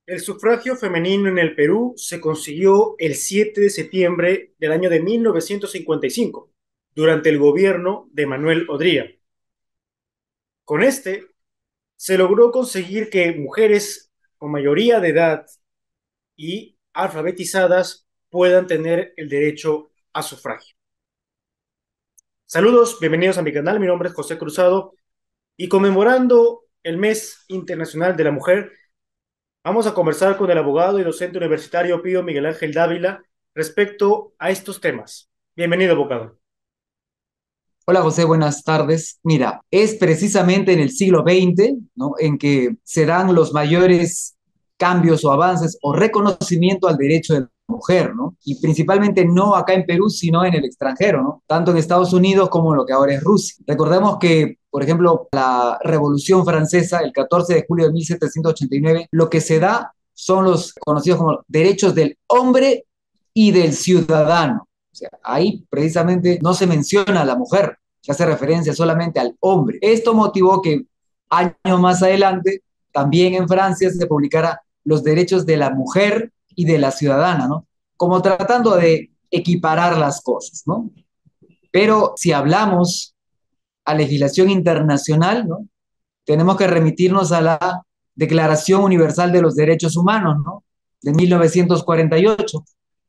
El sufragio femenino en el Perú se consiguió el 7 de septiembre del año de 1955, durante el gobierno de Manuel Odría. Con este, se logró conseguir que mujeres con mayoría de edad y alfabetizadas puedan tener el derecho a sufragio. Saludos, bienvenidos a mi canal, mi nombre es José Cruzado y conmemorando el Mes Internacional de la Mujer, vamos a conversar con el abogado y docente universitario Pío Miguel Ángel Dávila respecto a estos temas. Bienvenido, abogado. Hola José, buenas tardes. Mira, es precisamente en el siglo XX, ¿no?, en que se dan los mayores cambios o avances o reconocimiento al derecho de la mujer, ¿no? Y principalmente no acá en Perú, sino en el extranjero, ¿no? Tanto en Estados Unidos como en lo que ahora es Rusia. Recordemos que, por ejemplo, la Revolución Francesa, el 14 de julio de 1789, lo que se da son los conocidos como derechos del hombre y del ciudadano. O sea, ahí precisamente no se menciona a la mujer, se hace referencia solamente al hombre. Esto motivó que años más adelante, también en Francia, se publicara los derechos de la mujer y de la ciudadana, ¿no? Como tratando de equiparar las cosas, ¿no? Pero si hablamos a legislación internacional, ¿no?, tenemos que remitirnos a la Declaración Universal de los Derechos Humanos, ¿no?, de 1948.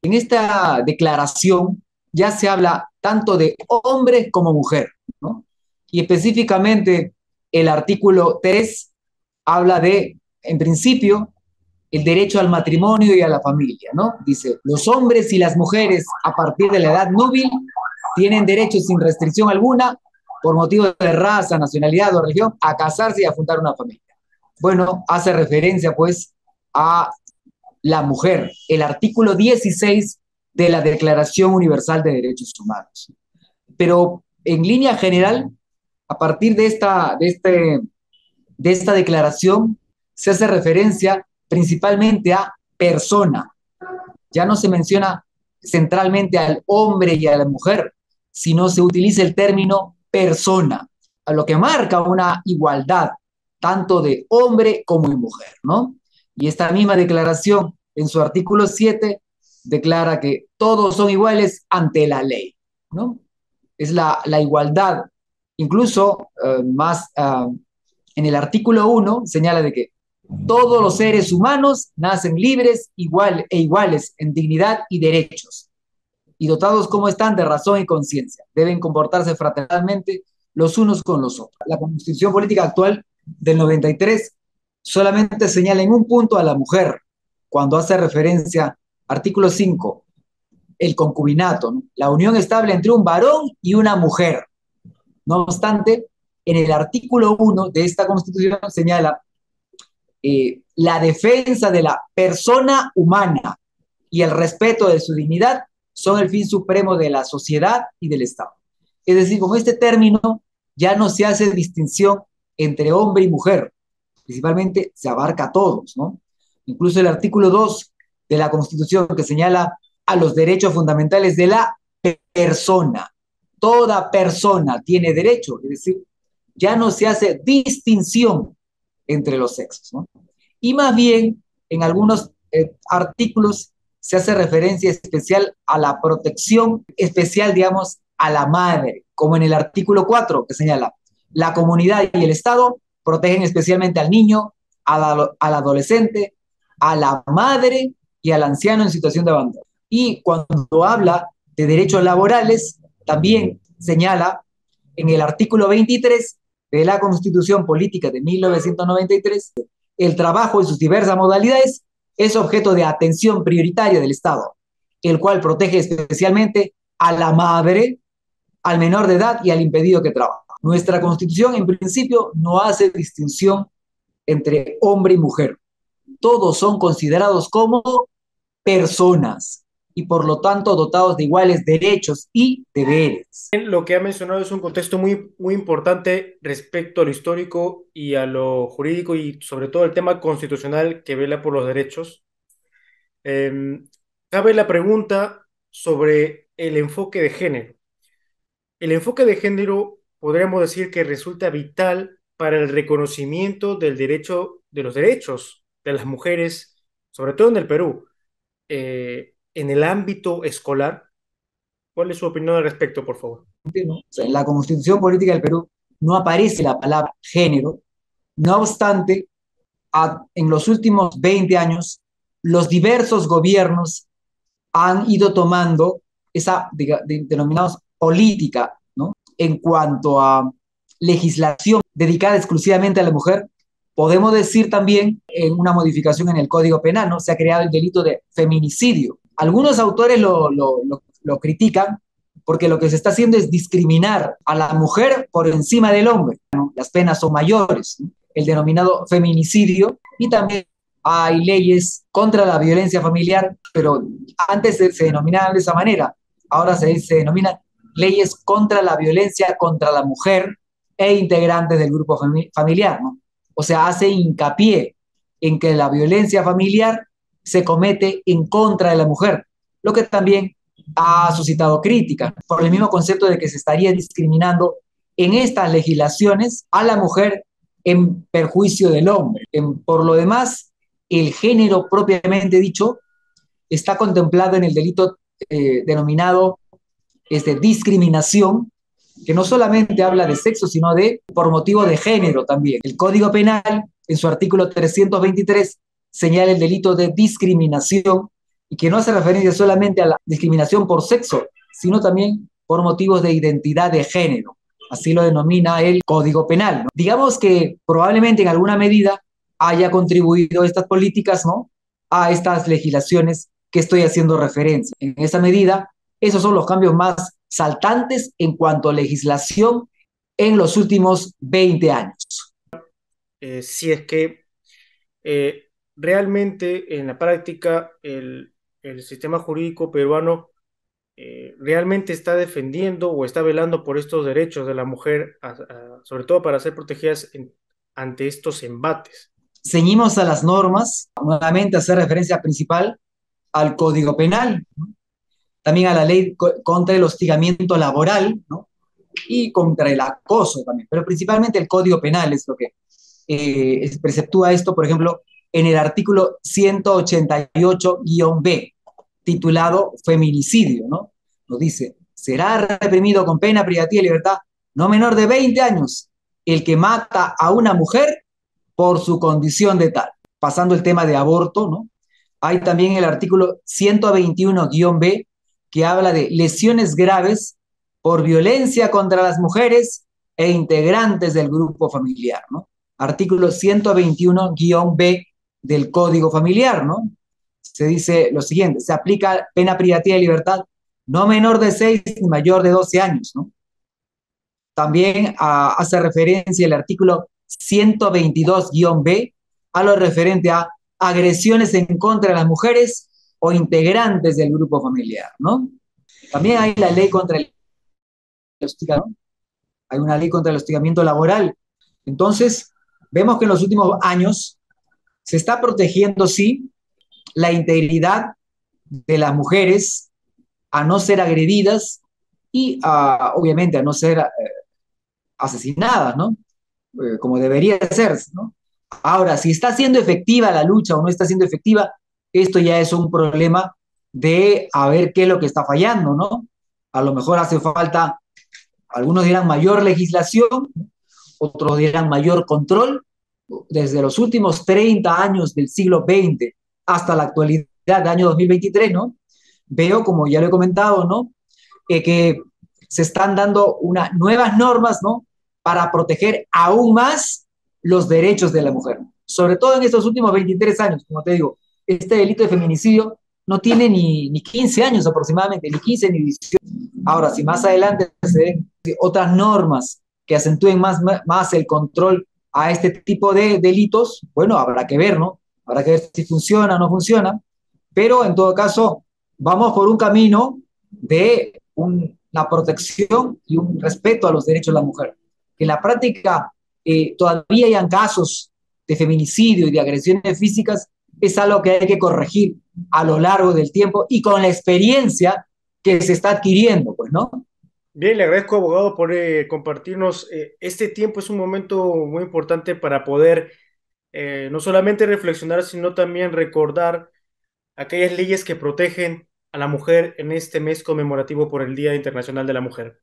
En esta declaración ya se habla tanto de hombre como mujer, ¿no? Y específicamente el artículo 3 habla de, en principio, el derecho al matrimonio y a la familia, ¿no? Dice, los hombres y las mujeres a partir de la edad núbil tienen derecho sin restricción alguna, por motivo de raza, nacionalidad o religión, a casarse y a fundar una familia. Bueno, hace referencia pues a la mujer, el artículo 16 de la Declaración Universal de Derechos Humanos. Pero en línea general, a partir de esta declaración, se hace referencia principalmente a persona. Ya no se menciona centralmente al hombre y a la mujer, sino se utiliza el término persona, a lo que marca una igualdad tanto de hombre como de mujer, ¿no? Y esta misma declaración, en su artículo 7, declara que todos son iguales ante la ley, ¿no? Es la igualdad. Incluso en el artículo 1 señala de que todos los seres humanos nacen libres iguales en dignidad y derechos, y dotados como están de razón y conciencia. Deben comportarse fraternalmente los unos con los otros. La Constitución Política actual del 93 solamente señala en un punto a la mujer, cuando hace referencia, artículo 5, el concubinato, ¿no?, la unión estable entre un varón y una mujer. No obstante, en el artículo 1 de esta Constitución señala la defensa de la persona humana y el respeto de su dignidad son el fin supremo de la sociedad y del Estado. Es decir, con este término ya no se hace distinción entre hombre y mujer, principalmente se abarca a todos, ¿no? Incluso el artículo 2 de la Constitución, que señala a los derechos fundamentales de la persona. Toda persona tiene derecho, es decir, ya no se hace distinción entre los sexos, ¿no? Y más bien, en algunos artículos se hace referencia especial a la protección especial, digamos, a la madre, como en el artículo 4, que señala, la comunidad y el Estado protegen especialmente al niño, al adolescente, a la madre y al anciano en situación de abandono. Y cuando habla de derechos laborales, también señala en el artículo 23 de la Constitución Política de 1993, el trabajo en sus diversas modalidades es objeto de atención prioritaria del Estado, el cual protege especialmente a la madre, al menor de edad y al impedido que trabaja. Nuestra Constitución, en principio, no hace distinción entre hombre y mujer. Todos son considerados como personas y por lo tanto dotados de iguales derechos y deberes. Lo que ha mencionado es un contexto muy importante respecto a lo histórico y a lo jurídico y sobre todo el tema constitucional que vela por los derechos. Eh, Cabe la pregunta sobre el enfoque de género. El enfoque de género podríamos decir que resulta vital para el reconocimiento del derecho, de los derechos de las mujeres sobre todo en el Perú, en el ámbito escolar. ¿Cuál es su opinión al respecto, por favor? ¿no? O sea, en la Constitución Política del Perú no aparece la palabra género. No obstante, en los últimos 20 años, los diversos gobiernos han ido tomando esa, denominamos, política, ¿no? En cuanto a legislación dedicada exclusivamente a la mujer, podemos decir también en una modificación en el Código Penal, ¿no? Se ha creado el delito de feminicidio. Algunos autores lo critican porque lo que se está haciendo es discriminar a la mujer por encima del hombre, ¿no? Las penas son mayores, ¿no? El denominado feminicidio, y también hay leyes contra la violencia familiar, pero antes se denominaban de esa manera, ahora se denominan leyes contra la violencia contra la mujer e integrantes del grupo familiar, ¿no? O sea, hace hincapié en que la violencia familiar se comete en contra de la mujer, lo que también ha suscitado críticas por el mismo concepto de que se estaría discriminando en estas legislaciones a la mujer en perjuicio del hombre. Por lo demás, el género propiamente dicho está contemplado en el delito denominado discriminación, que no solamente habla de sexo, sino de por motivo de género también. El Código Penal, en su artículo 323, señala el delito de discriminación y que no hace referencia solamente a la discriminación por sexo, sino también por motivos de identidad de género. Así lo denomina el Código Penal, ¿no? Digamos que probablemente en alguna medida haya contribuido estas políticas, ¿no?, a estas legislaciones que estoy haciendo referencia. En esa medida, esos son los cambios más saltantes en cuanto a legislación en los últimos 20 años. Si es que eh, realmente en la práctica el sistema jurídico peruano realmente está defendiendo o está velando por estos derechos de la mujer, sobre todo para ser protegidas ante estos embates. Ceñimos a las normas, nuevamente hacer referencia principal al Código Penal, ¿no?, también a la ley contra el hostigamiento laboral, ¿no?, y contra el acoso también, pero principalmente el Código Penal es lo que preceptúa esto, por ejemplo, en el artículo 188-B, titulado Feminicidio, ¿no? Nos dice, será reprimido con pena privativa de libertad no menor de 20 años el que mata a una mujer por su condición de tal. Pasando el tema de aborto, ¿no? Hay también el artículo 121-B que habla de lesiones graves por violencia contra las mujeres e integrantes del grupo familiar, ¿no? Artículo 121-B del Código Familiar, ¿no? Se dice lo siguiente, se aplica pena privativa de libertad no menor de 6 ni mayor de 12 años, ¿no? También hace referencia el artículo 122-B a lo referente a agresiones en contra de las mujeres o integrantes del grupo familiar, ¿no? También hay la ley contra el hostigamiento, ¿no? Hay una ley contra el hostigamiento laboral. Entonces, vemos que en los últimos años se está protegiendo, sí, la integridad de las mujeres a no ser agredidas y obviamente a no ser asesinadas, ¿no? Como debería ser, ¿no? Ahora, si está siendo efectiva la lucha o no está siendo efectiva, esto ya es un problema de a ver qué es lo que está fallando, ¿no? A lo mejor hace falta, algunos dirán mayor legislación, otros dirán mayor control. Desde los últimos 30 años del siglo XX hasta la actualidad, del año 2023, ¿no? Veo, como ya lo he comentado, ¿no?, que se están dando nuevas normas, ¿no?, para proteger aún más los derechos de la mujer. Sobre todo en estos últimos 23 años, como te digo, este delito de feminicidio no tiene ni 15 años aproximadamente, ni 15 ni 18. Ahora, si más adelante se den otras normas que acentúen más el control a este tipo de delitos, bueno, habrá que ver, ¿no? Habrá que ver si funciona o no funciona, pero en todo caso, vamos por un camino de una protección y un respeto a los derechos de la mujer. Que en la práctica todavía hayan casos de feminicidio y de agresiones físicas es algo que hay que corregir a lo largo del tiempo y con la experiencia que se está adquiriendo, pues, ¿no? Bien, le agradezco, abogado, por compartirnos. Este tiempo es un momento muy importante para poder no solamente reflexionar, sino también recordar aquellas leyes que protegen a la mujer en este mes conmemorativo por el Día Internacional de la Mujer.